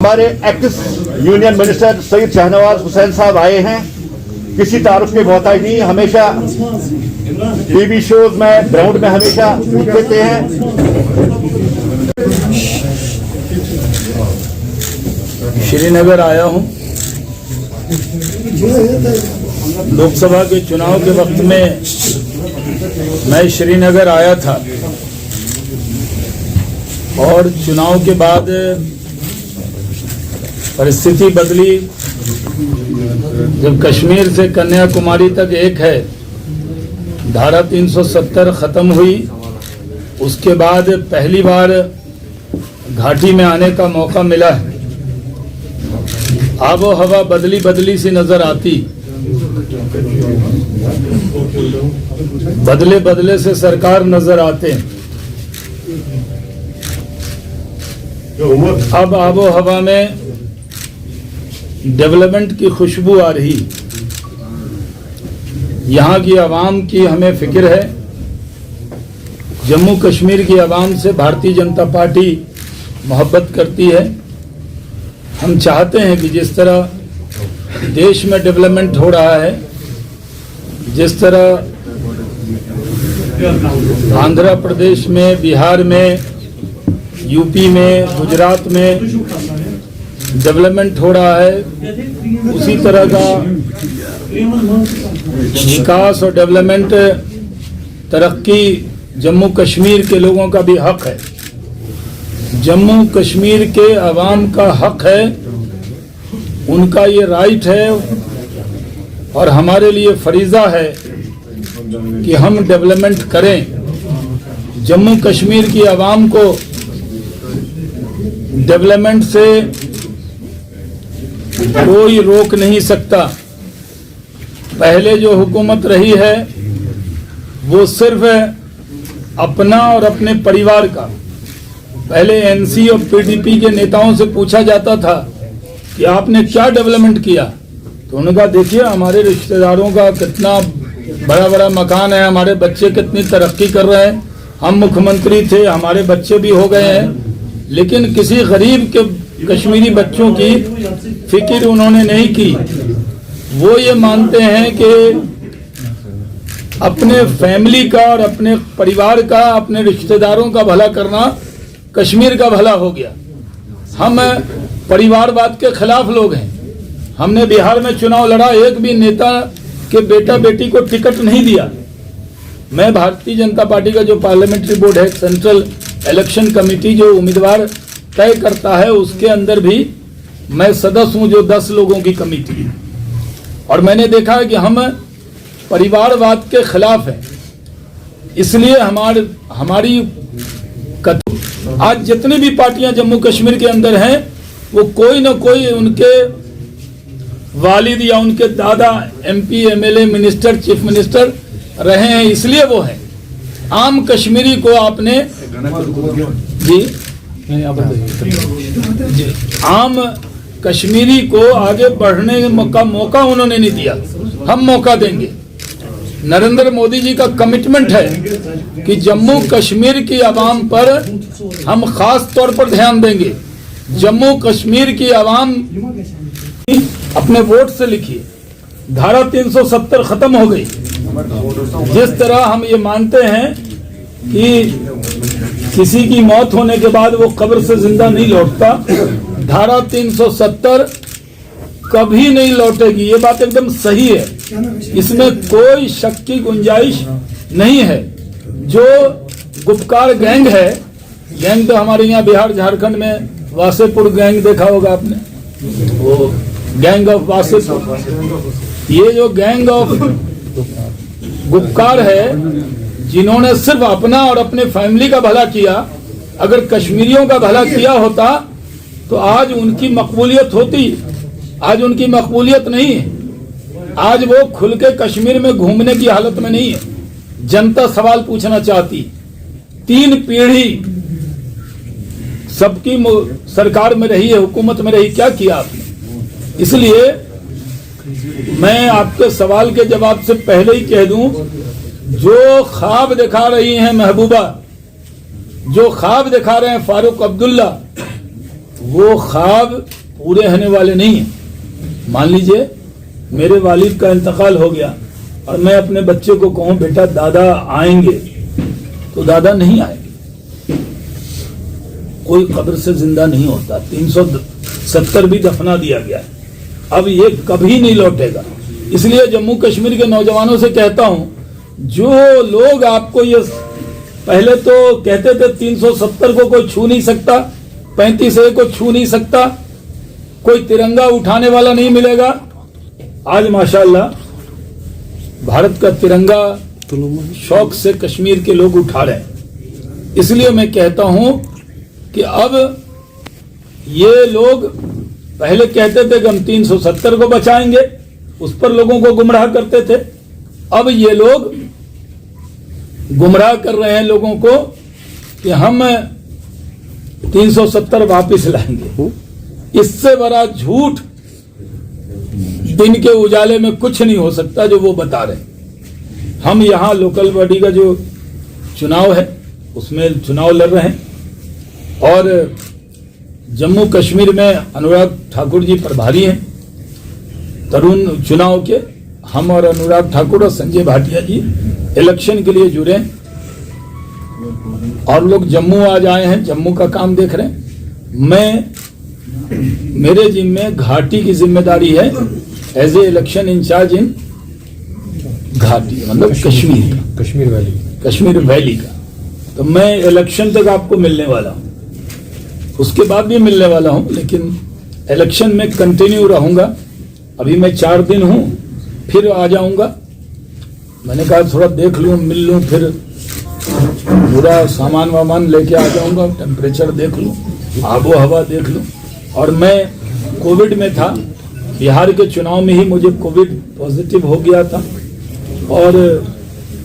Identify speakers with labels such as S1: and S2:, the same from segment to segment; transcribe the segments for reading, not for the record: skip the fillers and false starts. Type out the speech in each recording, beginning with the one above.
S1: हमारे x union minister Syed Shahnawaz Hussain साहब आए हैं। किसी तारुफ के मोहताज नहीं, हमेशा टीवी शोज में ग्राउंड में हमेशा देते हैं।
S2: श्रीनगर आया हूं। लोकसभा के चुनाव के वक्त में मैं श्रीनगर आया था और चुनाव के बाद परिस्थिति बदली। जब कश्मीर से कन्याकुमारी तक एक है, धारा 370 खत्म हुई, उसके बाद पहली बार घाटी में आने का मौका मिला है। आबो हवा बदली बदली सी नजर आती, बदले बदले से सरकार नजर आते। अब आबो हवा में डेवलपमेंट की खुशबू आ रही। यहाँ की आवाम की हमें फिक्र है। जम्मू कश्मीर की आवाम से भारतीय जनता पार्टी मोहब्बत करती है। हम चाहते हैं कि जिस तरह देश में डेवलपमेंट हो रहा है, जिस तरह आंध्र प्रदेश में, बिहार में, यूपी में, गुजरात में डेवलपमेंट हो रहा है, उसी तरह का विकास और डेवलपमेंट, तरक्की जम्मू कश्मीर के लोगों का भी हक है। जम्मू कश्मीर के अवाम का हक है, उनका ये राइट है और हमारे लिए फरीजा है कि हम डेवलपमेंट करें। जम्मू कश्मीर की आवाम को डेवलपमेंट से कोई रोक नहीं सकता। पहले जो हुकूमत रही है वो सिर्फ अपना और अपने परिवार का। पहले एनसी और पीडीपी के नेताओं से पूछा जाता था कि आपने क्या डेवलपमेंट किया, तो उन्होंने कहा देखिए हमारे रिश्तेदारों का कितना बड़ा बड़ा मकान है, हमारे बच्चे कितनी तरक्की कर रहे हैं, हम मुख्यमंत्री थे, हमारे बच्चे भी हो गए हैं। लेकिन किसी गरीब के कश्मीरी बच्चों की फिक्र उन्होंने नहीं की। वो ये मानते हैं कि अपने फैमिली का और अपने परिवार का, अपने रिश्तेदारों का भला करना कश्मीर का भला हो गया। हम परिवारवाद के खिलाफ लोग हैं। हमने बिहार में चुनाव लड़ा, एक भी नेता के बेटा बेटी को टिकट नहीं दिया। मैं भारतीय जनता पार्टी का जो पार्लियामेंट्री बोर्ड है, सेंट्रल इलेक्शन कमेटी जो उम्मीदवार तय करता है, उसके अंदर भी मैं सदस्य हूं, जो 10 लोगों की कमेटी है। और मैंने देखा है कि हम परिवारवाद के खिलाफ हैं। इसलिए हमारी आज जितनी भी पार्टियां जम्मू कश्मीर के अंदर हैं, वो कोई ना कोई उनके वालिद या उनके दादा MP, MLA, minister, chief minister रहे हैं, इसलिए वो हैं। आम कश्मीरी को आपने आम कश्मीरी को आगे बढ़ने का मौका उन्होंने नहीं दिया। हम मौका देंगे। नरेंद्र मोदी जी का कमिटमेंट है कि जम्मू कश्मीर की आवाम पर हम खास तौर पर ध्यान देंगे। जम्मू कश्मीर की आवाम अपने वोट से लिखिए, धारा 370 खत्म हो गई। जिस तरह हम ये मानते हैं कि किसी की मौत होने के बाद वो कब्र से जिंदा नहीं लौटता, धारा 370 कभी नहीं लौटेगी। ये बात एकदम सही है, इसमें कोई शक की गुंजाइश नहीं है। जो गुपकार गैंग है, गैंग तो हमारे यहाँ बिहार झारखंड में वासेपुर गैंग देखा होगा आपने, वो गैंग ऑफ वासेपुर। ये जो गैंग ऑफ गुपकार है, जिन्होंने सिर्फ अपना और अपने फैमिली का भला किया, अगर कश्मीरियों का भला किया होता तो आज उनकी मकबूलियत होती। आज उनकी मकबूलियत नहीं है। आज वो खुल के कश्मीर में घूमने की हालत में नहीं है। जनता सवाल पूछना चाहती। 3 पीढ़ी सबकी सरकार में रही है, हुकूमत में रही, क्या किया आपने? इसलिए मैं आपके सवाल के जवाब से पहले ही कह दूं, जो ख्वाब दिखा रही हैं महबूबा, जो ख्वाब दिखा रहे हैं फारूक अब्दुल्ला, वो ख्वाब पूरे होने वाले नहीं है। मान लीजिए मेरे वालिद का इंतकाल हो गया और मैं अपने बच्चे को कहूं बेटा दादा आएंगे, तो दादा नहीं आएंगे। कोई कब्र से जिंदा नहीं होता। 370 भी दफना दिया गया है, अब ये कभी नहीं लौटेगा। इसलिए जम्मू कश्मीर के नौजवानों से कहता हूं, जो लोग आपको ये पहले तो कहते थे 370 को कोई छू नहीं सकता, 35A को छू नहीं सकता, कोई तिरंगा उठाने वाला नहीं मिलेगा। आज माशाअल्लाह भारत का तिरंगा शौक से कश्मीर के लोग उठा रहे हैं। इसलिए मैं कहता हूं कि अब ये लोग पहले कहते थे कि हम 370 को बचाएंगे, उस पर लोगों को गुमराह करते थे। अब ये लोग गुमराह कर रहे हैं लोगों को कि हम 370 वापस लाएंगे। इससे बड़ा झूठ दिन के उजाले में कुछ नहीं हो सकता जो वो बता रहे हैं। हम यहाँ लोकल बॉडी का जो चुनाव है उसमें चुनाव लड़ रहे हैं और जम्मू कश्मीर में अनुराग ठाकुर जी प्रभारी हैं तरुण चुनाव के। हम और अनुराग ठाकुर और संजय भाटिया जी इलेक्शन के लिए जुड़े हैं और लोग जम्मू आज आए हैं, जम्मू का काम देख रहे हैं। मेरे जिम्मे घाटी की जिम्मेदारी है एज ए इलेक्शन इंचार्ज इन घाटी, मतलब कश्मीर वैली का। तो मैं इलेक्शन तक आपको मिलने वाला हूं, उसके बाद भी मिलने वाला हूं, लेकिन इलेक्शन में कंटिन्यू रहूंगा। अभी मैं 4 दिन हूं, फिर आ जाऊंगा। मैंने कहा थोड़ा देख लूं, मिल लूं, फिर पूरा सामान वामान लेके आ जाऊंगा, टेम्परेचर देख लूं, आबो हवा देख लूं। और मैं कोविड में था, बिहार के चुनाव में ही मुझे कोविड पॉजिटिव हो गया था और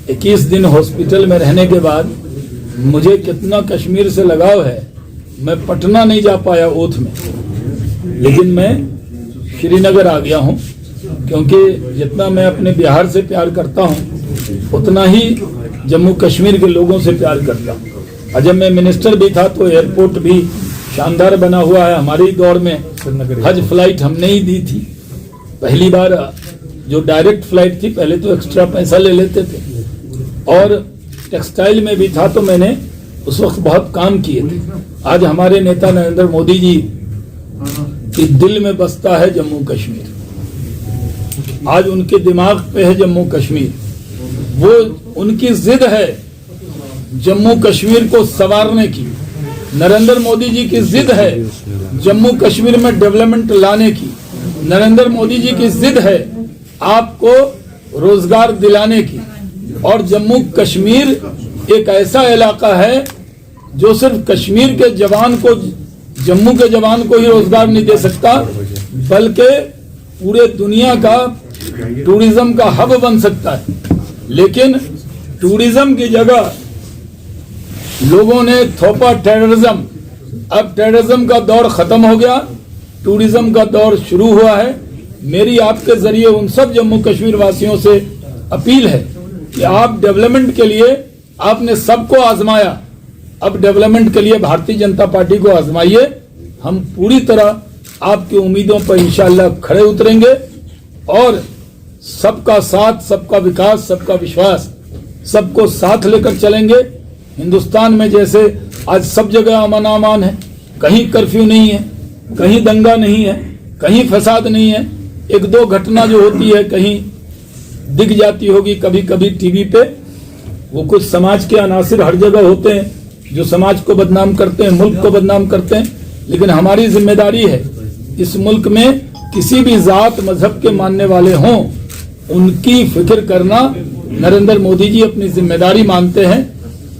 S2: 21 दिन हॉस्पिटल में रहने के बाद मुझे कितना कश्मीर से लगाव है। मैं पटना नहीं जा पाया ओथ में, लेकिन मैं श्रीनगर आ गया हूं, क्योंकि जितना मैं अपने बिहार से प्यार करता हूं उतना ही जम्मू कश्मीर के लोगों से प्यार करता हूं। और जब मैं मिनिस्टर भी था तो एयरपोर्ट भी शानदार बना हुआ है। हमारे दौर में हज फ्लाइट हमने ही दी थी, पहली बार जो डायरेक्ट फ्लाइट थी। पहले तो एक्स्ट्रा पैसा ले लेते थे। और टेक्सटाइल में भी था तो मैंने उस वक्त बहुत काम किए थे। आज हमारे नेता नरेंद्र मोदी जी के दिल में बसता है जम्मू कश्मीर, आज उनके दिमाग पे है जम्मू कश्मीर। वो उनकी जिद है जम्मू कश्मीर को संवारने की। नरेंद्र मोदी जी की जिद है जम्मू कश्मीर में डेवलपमेंट लाने की। नरेंद्र मोदी जी की जिद है आपको रोजगार दिलाने की। और जम्मू कश्मीर एक ऐसा इलाका है जो सिर्फ कश्मीर के जवान को, जम्मू के जवान को ही रोजगार नहीं दे सकता, बल्कि पूरे दुनिया का टूरिज्म का हब बन सकता है। लेकिन टूरिज्म की जगह लोगों ने थोपा टेररिज्म। अब टेररिज्म का दौर खत्म हो गया, टूरिज्म का दौर शुरू हुआ है। मेरी आपके जरिए उन सब जम्मू कश्मीर वासियों से अपील है कि आप डेवलपमेंट के लिए, आपने सबको आजमाया, अब डेवलपमेंट के लिए भारतीय जनता पार्टी को आजमाइए। हम पूरी तरह आपकी उम्मीदों पर इंशाअल्लाह खड़े उतरेंगे और सबका साथ, सबका विकास, सबका विश्वास, सबको साथ लेकर चलेंगे। हिंदुस्तान में जैसे आज सब जगह अमन अमान है, कहीं कर्फ्यू नहीं है, कहीं दंगा नहीं है, कहीं फसाद नहीं है। 1-2 घटना जो होती है कहीं दिख जाती होगी कभी कभी टीवी पे, वो कुछ समाज के अनासिर हर जगह होते हैं जो समाज को बदनाम करते हैं, मुल्क को बदनाम करते हैं। लेकिन हमारी जिम्मेदारी है इस मुल्क में किसी भी जात मजहब के मानने वाले हों, उनकी फिक्र करना नरेंद्र मोदी जी अपनी जिम्मेदारी मानते हैं।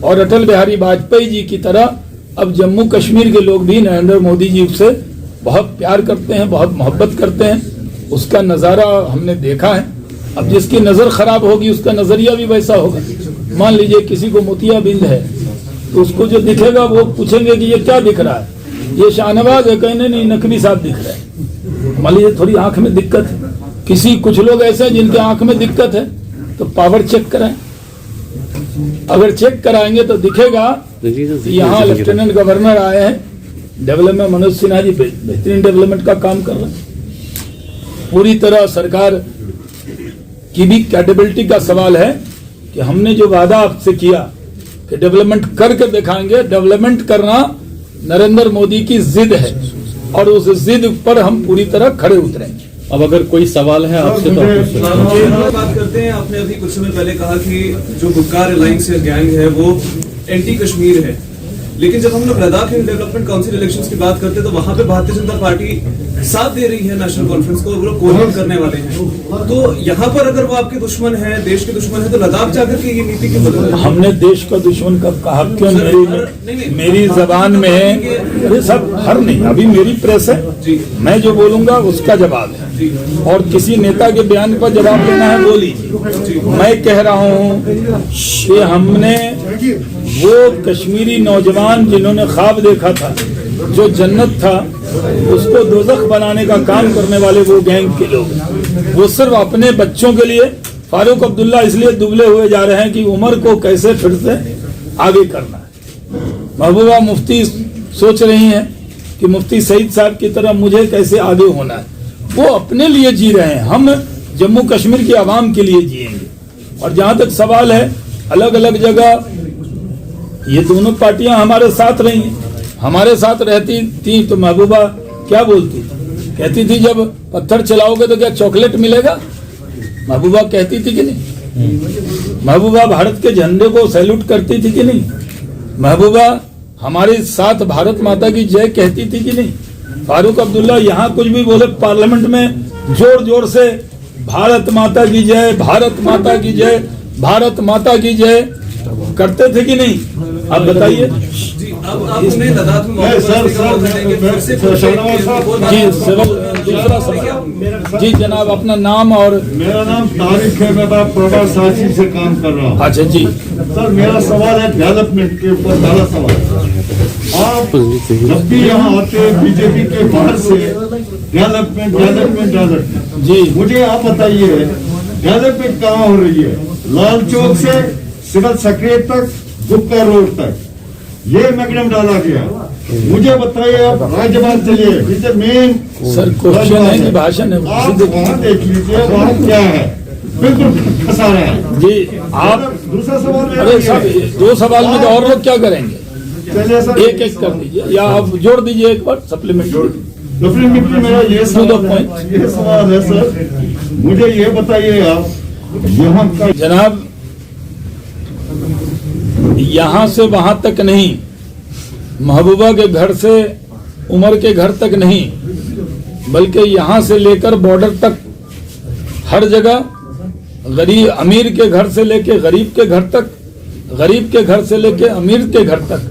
S2: और अटल बिहारी वाजपेयी जी की तरह अब जम्मू कश्मीर के लोग भी नरेंद्र मोदी जी से बहुत प्यार करते हैं, बहुत मोहब्बत करते हैं। उसका नज़ारा हमने देखा है। अब जिसकी नज़र खराब होगी उसका नजरिया भी वैसा होगा। मान लीजिए किसी को मोतियाबिंद है तो उसको जो दिखेगा वो पूछेंगे कि ये क्या दिख रहा है, ये शाहनवाज है, कहने नहीं नकवी साहब दिख रहा है। मान लीजिए थोड़ी आंख में दिक्कत है, कुछ लोग ऐसे हैं जिनके आंख में दिक्कत है, तो पावर चेक कराएं। अगर चेक कराएंगे तो दिखेगा कि यहाँ लेफ्टिनेंट गवर्नर आए हैं, डेवलपमेंट मनोज सिन्हा जी बेहतरीन डेवलपमेंट का काम कर रहे हैं। पूरी तरह सरकार की भी कैपेबिलिटी का सवाल है कि हमने जो वादा आपसे किया कि डेवलपमेंट करके दिखाएंगे, डेवलपमेंट करना नरेंद्र मोदी की जिद है और उस जिद पर हम पूरी तरह खड़े उतरेंगे।
S3: अब अगर कोई सवाल है आपसे तो आप पूछ सकते हैं।
S4: बात करते हैं, आपने अभी कुछ समय पहले कहा कि जो गुपकार अलायंस या गैंग है वो एंटी कश्मीर है, लेकिन जब हम लोग Ladakh and development council elections की बात करते हैं तो वहां पे भारतीय जनता पार्टी साथ दे रही है नेशनल कॉन्फ्रेंस को, वो लोग कोऑर्डिनेट करने वाले हैं। तो यहाँ पर अगर वो आपके दुश्मन है, देश के दुश्मन है, तो लद्दाख जाकर के ये नीति क्यों बदल?
S2: हमने देश का दुश्मन कब कहा? क्यों? मेरी जबान में है, अरे सब हर नहीं, अभी मेरी प्रेस है, मैं जो बोलूंगा उसका जवाब है और किसी नेता के बयान पर जवाब देना है वो लीजिए। मैं कह रहा हूँ कि हमने वो कश्मीरी नौजवान जिन्होंने ख्वाब देखा था, जो जन्नत था, उसको दोज़ख बनाने का काम करने वाले वो गैंग के लोग, वो सिर्फ अपने बच्चों के लिए फारूक अब्दुल्ला इसलिए दुबले हुए जा रहे हैं कि उमर को कैसे फिर से आगे करना है। महबूबा मुफ्ती सोच रही हैं कि मुफ्ती सईद साहब की तरह मुझे कैसे आगे होना है। वो अपने लिए जी रहे हैं, हम जम्मू कश्मीर की आवाम के लिए जिएंगे। और जहां तक सवाल है अलग अलग जगह, ये दोनों पार्टियां हमारे साथ रही हैं, हमारे साथ रहती थी तो महबूबा क्या बोलती थी? कहती थी जब पत्थर चलाओगे तो क्या चॉकलेट मिलेगा? महबूबा कहती थी कि नहीं? महबूबा भारत के झंडे को सैल्यूट करती थी कि नहीं? महबूबा हमारे साथ भारत माता की जय कहती थी कि नहीं? फारूक अब्दुल्ला यहाँ कुछ भी बोले पार्लियामेंट में जोर जोर से भारत माता की जय, भारत माता की जय, भारत माता की जय करते थे कि नहीं? आप बताइए।
S4: अब आपने लद्दाख में
S2: दूसरा सवाल जी जनाब, अपना नाम और।
S5: मेरा नाम तारिक है, मैं प्रवास साथी से काम कर रहा हूँ।
S2: अच्छा जी
S5: सर, मेरा सवाल है डेवलपमेंट के ऊपर। पहला सवाल, आप जब भी यहाँ आते हैं बीजेपी के बाहर से डेवलपमेंट डेवलपमेंट डेवलपमेंट
S2: जी,
S5: मुझे आप बताइए डेवलपमेंट कहाँ हो रही है? लाल चौक से सिविल सेक्रेटरी तक, गुप्ता रोड तक ये मैग्डम डाला गया। मुझे बताइए, आप राज्यपाल चलिए, मेन
S2: सर क्वेश्चन है कि भाषण है?
S5: आप वहाँ देख लीजिए वहाँ क्या है, बिल्कुल फंसा रहा है
S2: जी। आप
S5: दूसरा सवाल,
S2: अरे साहब दो सवाल में तो और लोग क्या करेंगे?
S5: चलिए सर,
S2: एक एक कर दीजिए या आप जोड़ दीजिए एक बार सप्लीमेंट।
S5: मेरा ये सवाल है सर, मुझे ये बताइए आप यहाँ का
S2: जनाब, यहाँ से वहां तक नहीं, महबूबा के घर से उमर के घर तक नहीं, बल्कि यहाँ से लेकर बॉर्डर तक हर जगह, गरीब अमीर के घर से लेके गरीब के घर तक, गरीब के घर से लेके अमीर के घर तक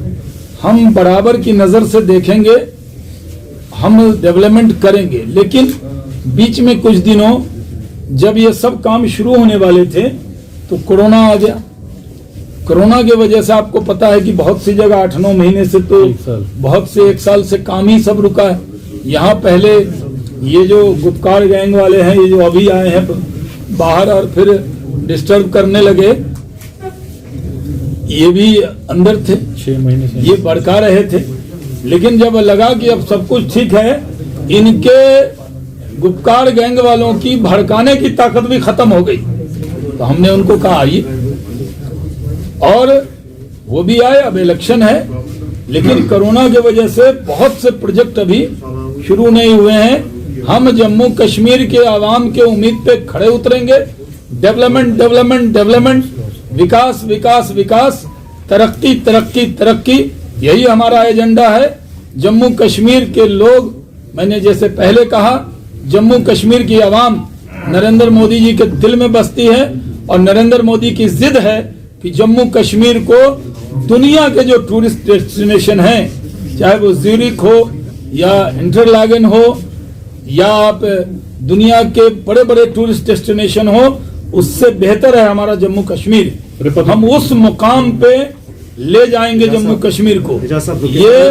S2: हम बराबर की नजर से देखेंगे, हम डेवलपमेंट करेंगे। लेकिन बीच में कुछ दिनों जब ये सब काम शुरू होने वाले थे तो कोरोना आ गया। कोरोना की वजह से आपको पता है कि बहुत सी जगह 8-9 महीने से तो बहुत से 1 साल से काम ही सब रुका है। यहाँ पहले ये जो गुपकार गैंग वाले हैं, ये जो अभी आए हैं बाहर और फिर डिस्टर्ब करने लगे, ये भी अंदर थे
S3: 6 महीने से,
S2: ये भड़का रहे थे। लेकिन जब लगा कि अब सब कुछ ठीक है, इनके गुपकार गैंग वालों की भड़काने की ताकत भी खत्म हो गई, तो हमने उनको कहा आइए, और वो भी आए। अब इलेक्शन है, लेकिन कोरोना की वजह से बहुत से प्रोजेक्ट अभी शुरू नहीं हुए हैं। हम जम्मू कश्मीर के आवाम के उम्मीद पे खड़े उतरेंगे। डेवलपमेंट डेवलपमेंट डेवलपमेंट, विकास विकास विकास, तरक्की तरक्की तरक्की, यही हमारा एजेंडा है। जम्मू कश्मीर के लोग, मैंने जैसे पहले कहा, जम्मू कश्मीर की आवाम नरेंद्र मोदी जी के दिल में बसती है और नरेंद्र मोदी की जिद है कि जम्मू कश्मीर को दुनिया के जो टूरिस्ट डेस्टिनेशन हैं, चाहे वो ज़्यूरिख हो या इंटरलागन हो या आप दुनिया के बड़े बड़े टूरिस्ट डेस्टिनेशन हो, उससे बेहतर है हमारा जम्मू कश्मीर। हम उस मुकाम पे ले जाएंगे जम्मू कश्मीर को। ये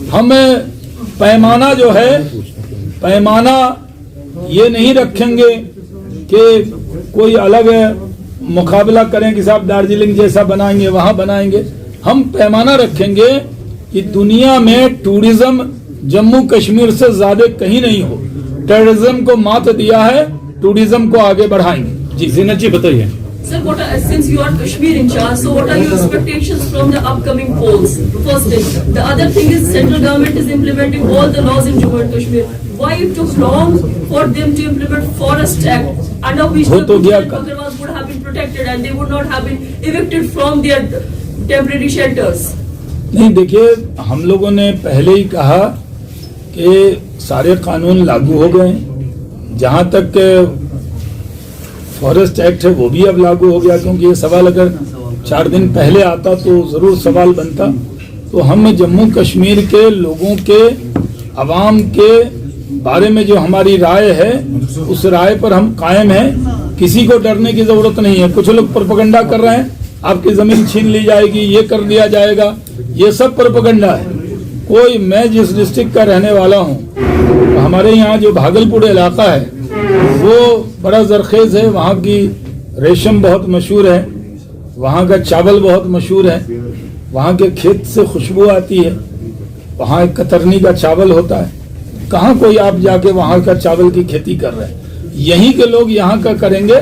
S2: हम पैमाना जो है, पैमाना ये नहीं रखेंगे कि कोई अलग मुकाबला करें कि साहब दार्जिलिंग जैसा बनाएंगे, वहां बनाएंगे। हम पैमाना रखेंगे कि दुनिया में टूरिज्म जम्मू कश्मीर से ज्यादा कहीं नहीं हो। टेररिज्म को मात दिया है, टूरिज्म को आगे बढ़ाएंगे।
S3: जी जीनत जी बताइए।
S6: Sir, since you are Kashmir in charge, so what are your expectations from the upcoming polls? First thing. The other thing is central government is implementing all the laws in Jammu and Kashmir. Why it took long for them to implement Forest Act, under which the Bakarwas would have been protected and they would not have been evicted from their temporary shelters?
S2: नहीं, देखिए, हम लोगों ने पहले ही कहा कि सारे कानून लागू हो गए। जहां तक फॉरेस्ट एक्ट है वो भी अब लागू हो गया, क्योंकि ये सवाल अगर 4 दिन पहले आता तो जरूर सवाल बनता। तो हम जम्मू कश्मीर के लोगों के, अवाम के बारे में जो हमारी राय है, उस राय पर हम कायम हैं। किसी को डरने की जरूरत नहीं है। कुछ लोग प्रोपेगेंडा कर रहे हैं, आपकी जमीन छीन ली जाएगी, ये कर दिया जाएगा, ये सब प्रोपेगेंडा है। कोई, मैं जिस डिस्ट्रिक्ट का रहने वाला हूँ, तो हमारे यहाँ जो भागलपुर इलाका है वो बड़ा जरखेज है। वहाँ की रेशम बहुत मशहूर है, वहाँ का चावल बहुत मशहूर है, वहाँ के खेत से खुशबू आती है, वहाँ एक कतरनी का चावल होता है। कहाँ कोई आप जाके वहाँ का चावल की खेती कर रहे हैं? यहीं के लोग यहाँ का करेंगे,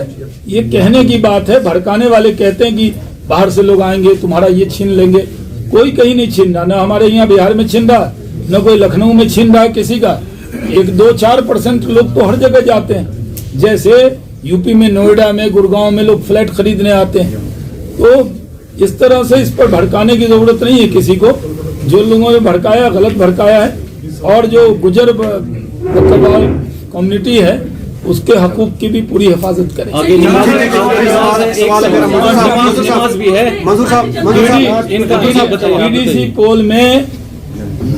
S2: ये कहने की बात है। भड़काने वाले कहते हैं कि बाहर से लोग आएंगे तुम्हारा ये छीन लेंगे। कोई कहीं नहीं छीन रहा, ना हमारे यहाँ बिहार में छीन रहा, न कोई लखनऊ में छीन रहा है किसी का। 1-2-4% लोग तो हर जगह जाते हैं। जैसे यूपी में, नोएडा में, गुड़गांव में लोग फ्लैट खरीदने आते हैं। तो इस तरह से इस पर भड़काने की जरूरत नहीं है किसी को। जो लोगों ने भड़काया, गलत भड़काया है। और जो गुजर बकरवाल कम्युनिटी है, उसके हकूक की भी पूरी हिफाजत करें। डीडीसी पोल में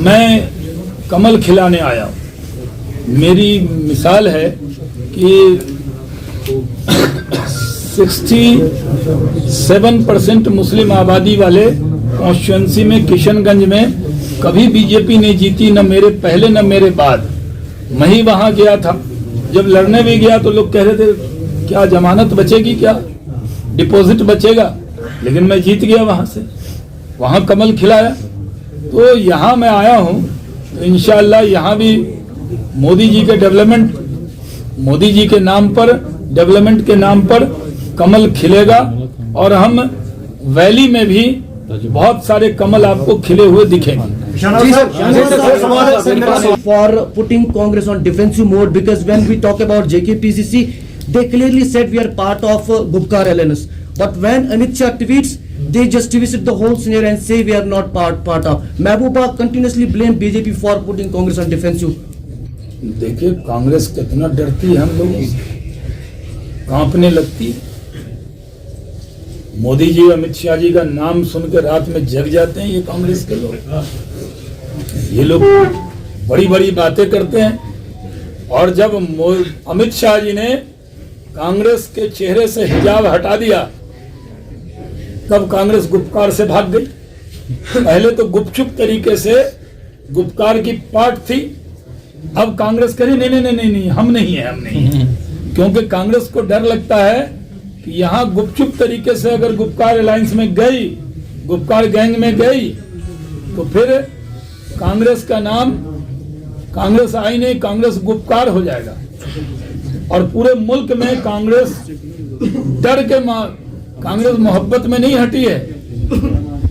S2: मैं कमल खिलाने आया हूँ। मेरी मिसाल है कि 67% मुस्लिम आबादी वाले कॉन्स्टिट्यूएंसी में, किशनगंज में कभी बीजेपी नहीं जीती, न मेरे पहले न मेरे बाद। मैं ही वहां गया था। जब लड़ने भी गया तो लोग कह रहे थे क्या जमानत बचेगी, क्या डिपॉजिट बचेगा, लेकिन मैं जीत गया वहां से। वहां कमल खिलाया। तो यहाँ मैं आया हूँ, तो इंशाअल्लाह यहाँ भी मोदी जी के डेवलपमेंट, मोदी जी के नाम पर, डेवलपमेंट के नाम पर कमल खिलेगा। और हम वैली में भी बहुत सारे कमल आपको खिले हुए दिखेंगे।
S7: For putting Congress on defensive mode, because when we talk about JKPCC, they clearly said we are part of Gupkar alliance. But when Amit Shah tweets, they just twisted the whole scenario and say we are not part of. Mehbooba continuously blamed BJP for putting Congress on defensive.
S2: देखिए, कांग्रेस कितना डरती है हम लोगों से, कांपने लगती है। मोदी जी, अमित शाह जी का नाम सुनकर रात में जग जाते हैं ये कांग्रेस के लोग। ये लोग बड़ी बड़ी बातें करते हैं। और जब अमित शाह जी ने कांग्रेस के चेहरे से हिजाब हटा दिया, तब कांग्रेस गुपकार से भाग गई। पहले तो गुपचुप तरीके से गुपकार की पार्ट थी। अब कांग्रेस कह रही नहीं, हम नहीं है। क्योंकि कांग्रेस को डर लगता है कि यहाँ गुपचुप तरीके से अगर गुपकार अलायंस में गई, गुपकार गैंग में गई, तो फिर कांग्रेस का नाम, कांग्रेस आई नहीं, कांग्रेस गुपकार हो जाएगा। और पूरे मुल्क में कांग्रेस डर के कांग्रेस मोहब्बत में नहीं हटी है।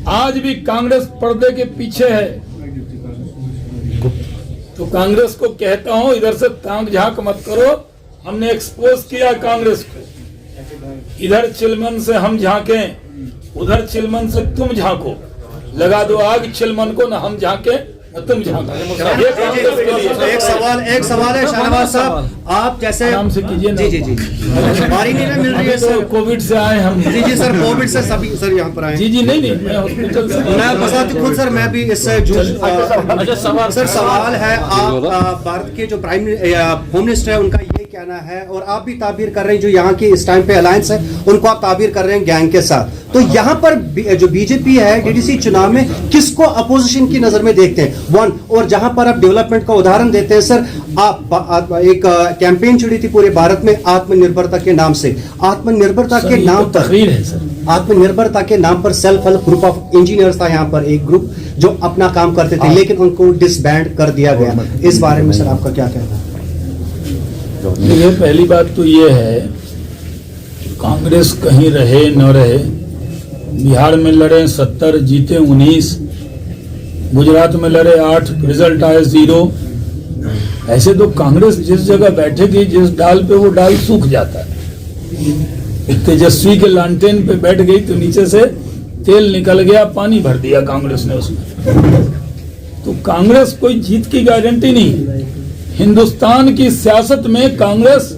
S2: आज भी कांग्रेस पर्दे के पीछे है। तो कांग्रेस को कहता हूं, इधर से ताक झांक मत करो। हमने एक्सपोज किया कांग्रेस को। इधर चिलमन से हम झांकें, उधर चिलमन से तुम झांको। लगा दो आग चिलमन को, ना हम झांके न तुम झांको।
S7: एक सवाल है शाहनवाज साहब, आप जैसे
S2: आराम से कीजिए ना।
S7: जी बारी नहीं मिल रही है सर।
S2: कोविड से आए हम।
S7: जी सर, कोविड से सभी सर यहाँ पर आए।
S2: जी नहीं, मैं हॉस्पिटल से।
S7: मैं बसाती खुद सर, मैं भी इससे सर सवाल है, आप भारत के जो होम मिनिस्टर है उनका ये कहना है, और आप भी ताबीर कर रहे हैं, जो यहाँ की इस टाइम पे अलायंस है उनको आप ताबीर कर रहे हैं गैंग के साथ। तो यहाँ पर जो बीजेपी है डीडीसी चुनाव में किसको अपोजिशन की नजर में देखते हैं? वन, और जहां पर आप डेवलपमेंट का उदाहरण देते हैं सर, आप एक कैंपेन चली थी पूरे भारत में आत्मनिर्भरता के नाम से। आत्मनिर्भरता के नाम पर,
S2: तकरीर है सर,
S7: आत्मनिर्भरता के नाम पर self help group of engineers था यहाँ पर एक ग्रुप, जो अपना काम करते थे, लेकिन उनको डिसबैंड कर दिया गया। इस बारे में सर आपका क्या कहना है?
S2: ये पहली बात तो ये है, कांग्रेस कहीं रहे न रहे, बिहार में लड़े 70 जीते 19, गुजरात में लड़े 8 रिजल्ट आए 0। ऐसे तो कांग्रेस जिस जगह बैठेगी, जिस डाल पे वो डाल सूख जाता है। तेजस्वी के लालटेन पे बैठ गई तो नीचे से तेल निकल गया, पानी भर दिया कांग्रेस ने उसमें। तो कांग्रेस कोई जीत की गारंटी नहीं। हिंदुस्तान की सियासत में कांग्रेस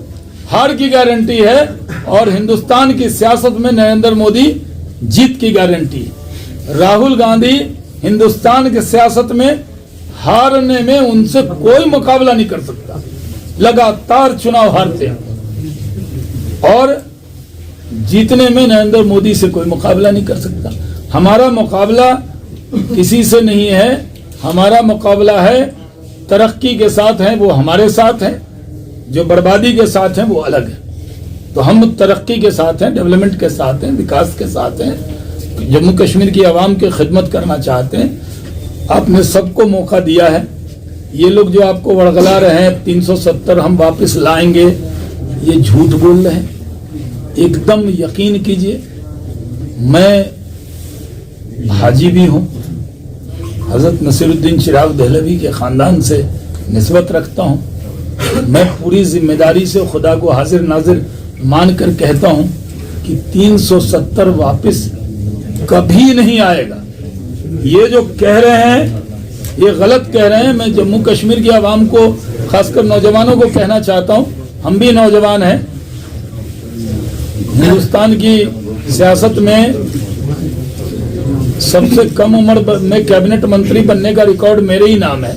S2: हार की गारंटी है और हिंदुस्तान की सियासत में नरेंद्र मोदी जीत की गारंटी है। राहुल गांधी हिंदुस्तान की सियासत में हारने में उनसे कोई मुकाबला नहीं कर सकता, लगातार चुनाव हारते हैं, और जीतने में नरेंद्र मोदी से कोई मुकाबला नहीं कर सकता। हमारा मुकाबला किसी से नहीं है, हमारा मुकाबला है तरक्की के साथ है, वो हमारे साथ हैं, जो बर्बादी के साथ हैं वो अलग है। तो हम तरक्की के साथ हैं, डेवलपमेंट के साथ हैं, विकास के साथ हैं, जम्मू कश्मीर की आवाम की खिदमत करना चाहते हैं। आपने सबको मौका दिया है। ये लोग जो आपको वड़गला रहे हैं 370 हम वापस लाएंगे, ये झूठ बोल रहे हैं। एकदम यकीन कीजिए, मैं हाजी भी हूँ, हजरत नसीरुद्दीन चिराग दहलवी के खानदान से निस्बत रखता हूँ। मैं पूरी जिम्मेदारी से खुदा को हाजिर नाजिर मानकर कहता हूँ कि 370 वापस कभी नहीं आएगा। ये जो कह रहे हैं ये गलत कह रहे हैं। मैं जम्मू कश्मीर की आवाम को, खासकर नौजवानों को कहना चाहता हूँ, हम भी नौजवान हैं। हिंदुस्तान की सियासत में सबसे कम उम्र में कैबिनेट मंत्री बनने का रिकॉर्ड मेरे ही नाम है।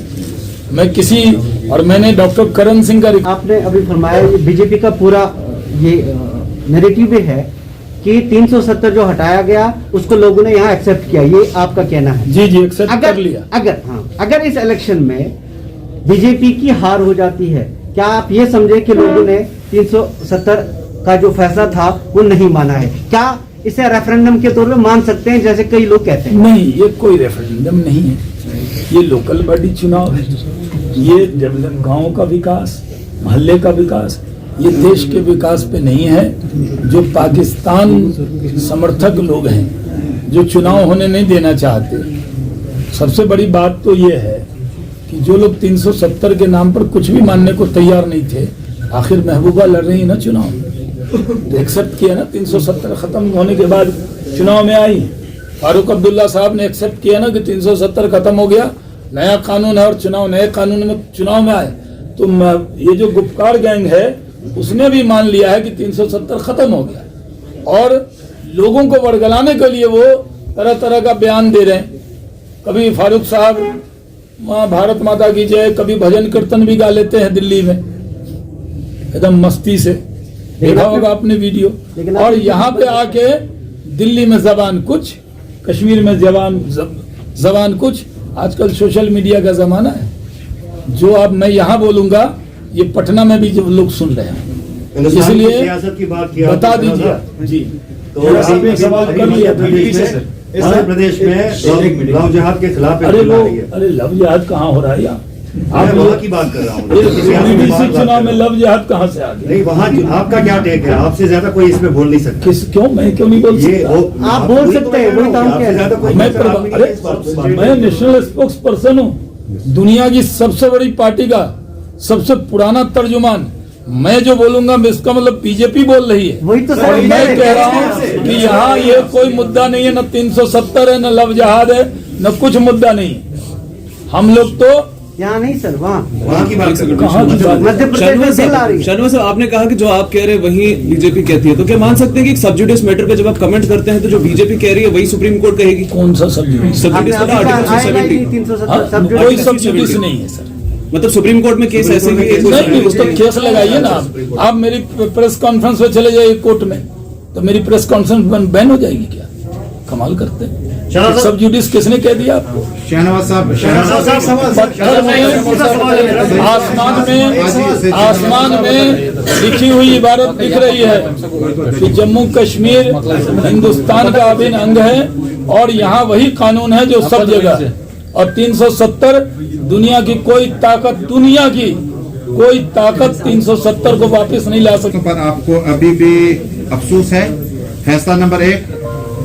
S2: मैं किसी, और मैंने डॉक्टर करण सिंह का
S7: आपने अभी फरमाया बीजेपी का पूरा ये नैरेटिव भी है कि 370 जो हटाया गया उसको लोगों ने यहाँ एक्सेप्ट किया, ये आपका कहना है?
S2: जी जी, एक्सेप्ट कर लिया।
S7: अगर इस इलेक्शन में बीजेपी की हार हो जाती है, क्या आप ये समझे कि लोगों ने 370 का जो फैसला था वो नहीं माना है? क्या इसे रेफरेंडम के तौर पे मान सकते हैं जैसे कई लोग कहते हैं?
S2: नहीं, ये कोई रेफरेंडम नहीं है, ये लोकल बॉडी चुनाव है। ये डेवलप गाँव का विकास, मोहल्ले का विकास, ये देश के विकास पे नहीं है। जो पाकिस्तान समर्थक लोग हैं जो चुनाव होने नहीं देना चाहते, सबसे बड़ी बात तो ये है कि जो लोग 370 के नाम पर कुछ भी मानने को तैयार नहीं थे, आखिर महबूबा लड़ रही ना चुनाव, तो एक्सेप्ट किया ना। 370 खत्म होने के बाद चुनाव में आई। फारूक अब्दुल्ला साहब ने एक्सेप्ट किया ना कि 370 खत्म हो गया, नया कानून है और चुनाव नए कानून में चुनाव में आए। तो ये जो गुपकार गैंग है उसने भी मान लिया है कि 370 खत्म हो गया, और लोगों को वरगलाने के लिए वो तरह तरह का बयान दे रहे हैं। कभी फारूक साहब माँ भारत माता की जय, कभी भजन कीर्तन भी गा लेते हैं दिल्ली में एकदम मस्ती से, देखा होगा आपने वीडियो। और यहाँ पे आके दिल्ली में जबान कुछ, कश्मीर में जबान कुछ। आजकल सोशल मीडिया का जमाना है, जो अब मैं यहाँ बोलूंगा ये पटना में भी जो लोग सुन रहे हैं, इसलिए
S1: सियासत की बात किया
S2: बता दीजिए जी।
S1: तो सवाल कर लिया उत्तर प्रदेश में लव जिहाद के खिलाफ
S2: अरे लव जिहाद कहाँ हो रहा है?
S1: आप वहाँ की बात कर रहा हूँ।
S2: बीबीसी चुनाव में लव जिहाद कहाँ से आ गया?
S1: नहीं, वहाँ आपका क्या टेक है? आपसे ज्यादा कोई इसमें बोल नहीं सकता।
S2: क्यों? मैं क्यों नहीं बोल सकता?
S7: आप बोल सकते हैं, वही काम क्या है?
S2: मैं नेशनल स्पोक्स पर्सन हूँ, दुनिया की सबसे बड़ी पार्टी का सबसे पुराना तर्जुमान। मैं जो बोलूंगा इसका मतलब बीजेपी बोल रही है,
S7: वही तो
S2: और मैं कह रहा हूँ कि यहाँ ये कोई मुद्दा नहीं है, न 370 है, न लव जिहाद है, न कुछ मुद्दा नहीं है। हम लोग तो
S7: यहाँ नहीं सर,
S1: वहाँ की बात
S7: मध्य प्रदेश में बिल आ रही है।
S4: शर्मा साहब, आपने कहा कि जो आप कह रहे हैं वही बीजेपी कहती है, तो क्या मान सकते हैं कि सब्जुडिस मैटर पे जब आप कमेंट करते हैं तो जो बीजेपी कह रही है वही सुप्रीम कोर्ट कहेगी?
S2: कौन सा सब्जुडिस? कोई सब्जुडिस नहीं है सर।
S4: मतलब सुप्रीम कोर्ट में केस ऐसे
S2: नहीं, उस तो केस लगाइए ना आप मेरी प्रेस कॉन्फ्रेंस में चले जाइए कोर्ट में, तो मेरी प्रेस कॉन्फ्रेंस बैन हो जाएगी क्या? कमाल करते हैं। सब जुडिस किसने कह दिया आपको?
S5: शहनवाज साहब,
S2: आसमान में लिखी हुई इबारत दिख रही है कि जम्मू कश्मीर हिंदुस्तान का अभिन्न अंग है, और यहाँ वही कानून है जो सब जगह। और 370 दुनिया की कोई ताकत 370 को वापस नहीं ला सकती।
S8: पर आपको अभी भी अफसोस है? फैसला नंबर 1,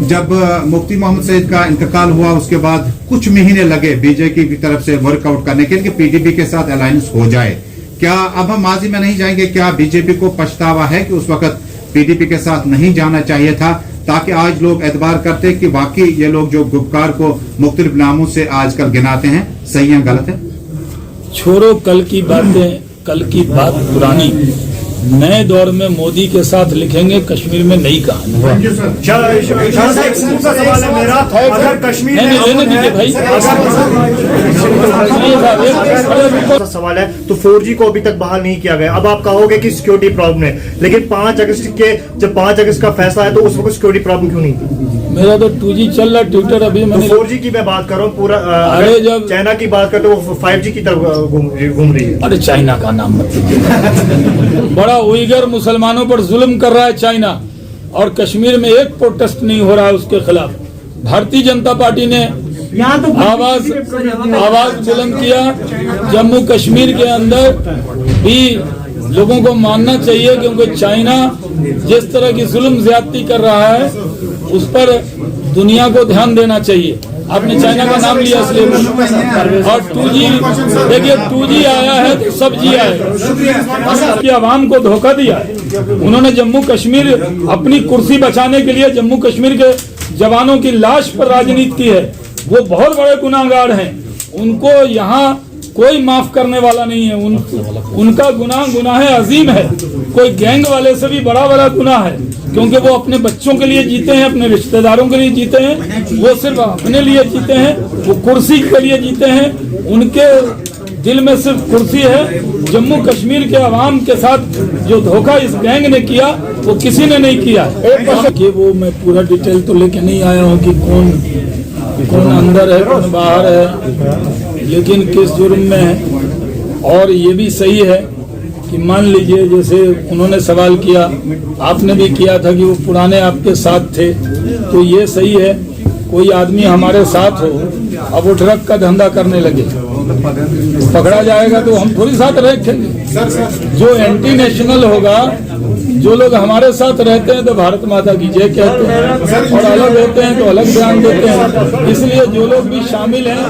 S8: जब मुफ्ती मोहम्मद सईद का इंतकाल हुआ उसके बाद कुछ महीने लगे बीजेपी की तरफ से वर्कआउट करने के लिए पीडीपी के साथ अलायंस हो जाए। क्या अब हम माजी में नहीं जाएंगे? क्या बीजेपी को पछतावा है कि उस वक्त पीडीपी के साथ नहीं जाना चाहिए था, ताकि आज लोग एतबार करते कि वाकई ये लोग जो गुपकार को मुख्तलिफ नामों से आजकल गिनाते हैं सही है गलत है?
S2: छोड़ो कल की बातें, कल की बात पुरानी। नए दौर में मोदी के साथ लिखेंगे कश्मीर में नई कहानी।
S9: सवाल है मेरा, अगर कश्मीर
S2: नहीं लेने दीजिए भाई।
S9: सवाल है तो 4G को अभी तक बहाल नहीं किया गया। अब आप कहोगे कि सिक्योरिटी प्रॉब्लम है, लेकिन 5 अगस्त का फैसला है तो उस वक्त सिक्योरिटी प्रॉब्लम क्यों नहीं थी?
S2: मेरा तो 2G चल रहा ट्विटर अभी मैंने
S9: 4G की मैं बात कर रहा हूँ पूरा।
S2: अरे जब
S9: चाइना की बात करते वो 5G की तरफ घूम रही है।
S2: अरे चाइना का नाम मत बड़ा उइगर मुसलमानों पर जुल्म कर रहा है चाइना, और कश्मीर में एक प्रोटेस्ट नहीं हो रहा है उसके खिलाफ। भारतीय जनता पार्टी ने आवाज बुलंद किया। जम्मू कश्मीर के अंदर भी लोगों को मानना चाहिए, क्योंकि चाइना जिस तरह की जुल्म ज्यादती कर रहा है उस पर दुनिया को ध्यान देना चाहिए। आपने चाइना का नाम लिया इसलिए। और 2G देखिए, 2G आया है तो सब जी आए कि आवाम को धोखा दिया। उन्होंने जम्मू कश्मीर अपनी कुर्सी बचाने के लिए जम्मू कश्मीर के जवानों की लाश पर राजनीति की है। वो बहुत बड़े गुनाहगार हैं, उनको यहाँ कोई माफ करने वाला नहीं है। उनका गुनाह अजीम है, कोई गैंग वाले से भी बड़ा गुनाह है, क्योंकि वो अपने बच्चों के लिए जीते हैं, अपने रिश्तेदारों के लिए जीते हैं। वो सिर्फ अपने लिए जीते हैं, वो कुर्सी के लिए जीते हैं। उनके दिल में सिर्फ कुर्सी है। जम्मू कश्मीर के अवाम के साथ जो धोखा इस गैंग ने किया वो किसी ने नहीं किया। कि वो मैं पूरा डिटेल तो लेके नहीं आया हूँ कि कौन अंदर है कौन बाहर है, लेकिन किस जुर्म में है। और ये भी सही है कि मान लीजिए जैसे उन्होंने सवाल किया, आपने भी किया था कि वो पुराने आपके साथ थे, तो ये सही है कोई आदमी हमारे साथ हो, अब वो ट्रक का धंधा करने लगे, पकड़ा जाएगा तो हम थोड़ी साथ रखेंगे। जो एंटी नेशनल होगा, जो लोग हमारे साथ रहते हैं तो भारत माता की जय कहते हैं, और अलग होते हैं तो अलग बयान देते हैं। इसलिए जो लोग भी शामिल हैं